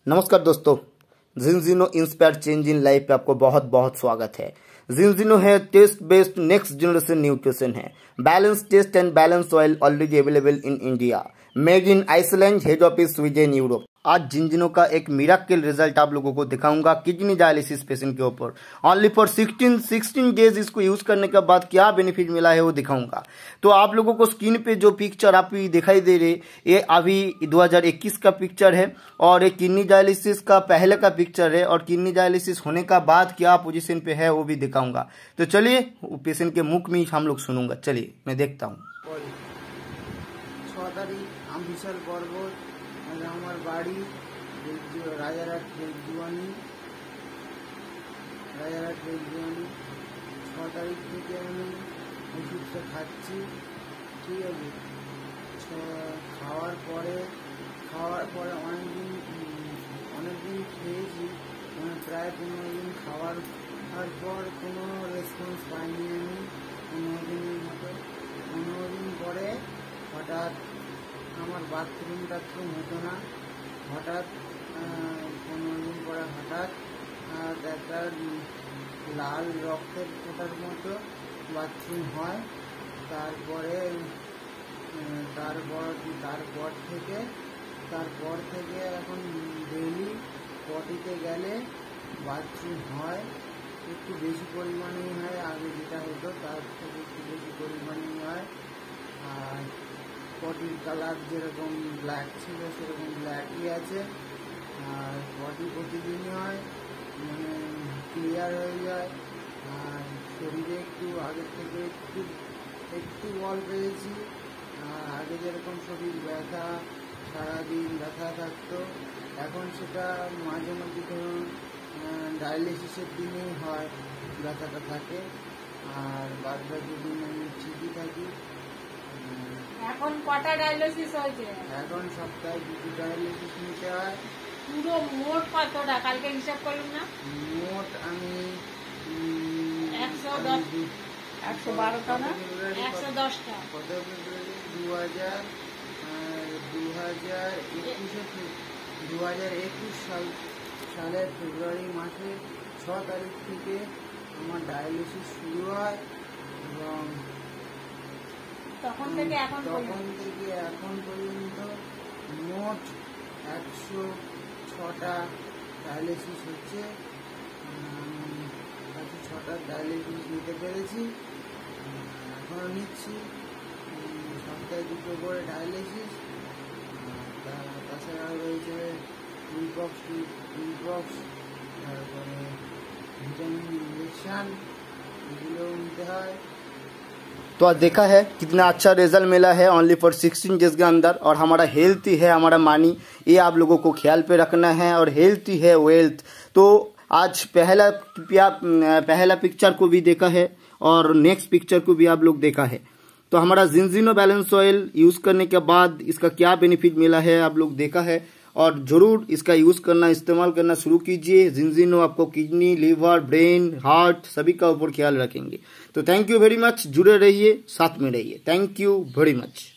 नमस्कार दोस्तों, Zinzino inspire change in life पे आपको बहुत बहुत स्वागत है। जिनजिनो है test based next generation nutrition है। Balance test and balance oil already available in India, made in Iceland, head office Sweden, Europe. आज जिनजिनो का एक मिराकल रिजल्ट आप लोगों को दिखाऊंगा किडनी डायलिसिस पेशेंट के ऊपर। ओनली फॉर 16 डेज इसको यूज करने के बाद क्या बेनिफिट मिला है वो दिखाऊंगा। तो आप लोगों को स्क्रीन पे जो पिक्चर आप दिखाई दे रहे, ये अभी 2021 का पिक्चर है और ये किडनी डायलिसिस का पहले का पिक्चर है और किडनी डायलिसिस होने का बाद क्या पोजीशन पे है वो भी दिखाऊंगा। तो चलिए पेशेंट के मुख में हम लोग सुनूंगा। चलिए मैं देखता हूँ। আমার বাড়ি রাজারহাট বেলজুয়ানি 6 তারিখ থেকে আমি ওষুধটা খাচ্ছি। ঠিক আছে, খাওয়ার পরে অনেকদিন খেয়েছি, মানে প্রায় 15 দিন খাওয়ার পর কোনো রেসপন্স পাইনি আমি। 15 দিনের মতো 15 দিন পরে হঠাৎ আমার বাথরুম হতো না। হঠাৎ 15 দিন পরে হঠাৎ একটা লাল রক্তের ফোঁটার মতো বাথরুম হয়। তারপর থেকে এখন ডেইলি পটিতে গেলে বাথরুম হয়, একটু বেশি পরিমাণেই হয়। আগে যেটা হতো তার থেকে একটু বেশি পরিমাণেই হয়। আর পটির কালার যেরকম ব্ল্যাক ছিল সেরকম ব্ল্যাকই আছে। আর পটি প্রতিদিনই হয়, মানে ক্লিয়ার হয়ে যায়। আর শরীরে একটু আগের থেকে একটু বল পেয়েছি। আর আগে যেরকম শরীর ব্যথা, সারাদিন ব্যথা থাকতো, এখন সেটা মাঝে মধ্যে ধরুন ডায়ালিসিসের দিনেই হয়, ব্যথাটা থাকে। আর বাদ বাকি দিন আমি ঠিকই থাকি। এখন কটা ডায়ালিসিস হয়েছে? এখন সপ্তাহে 2টি ডায়ালিসিস নিতে হয়। পুরো মোট কতটা কালকে হিসাব করলাম না? মোট আমি 112টা না 110টা। কত ফেব্রুয়ারি 2021 সালের ফেব্রুয়ারি মাসের 6 তারিখ থেকে আমার ডায়ালিসিস শুরু হয় এবং তখন থেকে এখন পর্যন্ত মোট 106টা ডায়ালিসিস হচ্ছে। 106টা ডায়ালিসিস নিতে পেরেছি, এখনো নিচ্ছি। সপ্তাহে 2টো করে ডায়ালিসিস। তাছাড়া রয়েছে ইনবক্স, তারপরে ভিটামিন ইঞ্জেকশন, এগুলোও নিতে হয়। तो आज देखा है कितना अच्छा रिजल्ट मिला है ओनली फॉर 16 डेज के अंदर। और हमारा हेल्थ ही है हमारा मानी, ये आप लोगों को ख्याल पे रखना है। और हेल्थ ही है वेल्थ। तो आज पहला पिक्चर को भी देखा है और नेक्स्ट पिक्चर को भी आप लोग देखा है। तो हमारा जिनजिनो बैलेंस ऑयल यूज़ करने के बाद इसका क्या बेनिफिट मिला है आप लोग देखा है। और ज़रूर इसका यूज़ करना, इस्तेमाल करना शुरू कीजिए। जिनजिनो आपको किडनी, लीवर, ब्रेन, हार्ट सभी का ऊपर ख्याल रखेंगे। तो थैंक यू वेरी मच। जुड़े रहिए, साथ में रहिए। Thank you very much.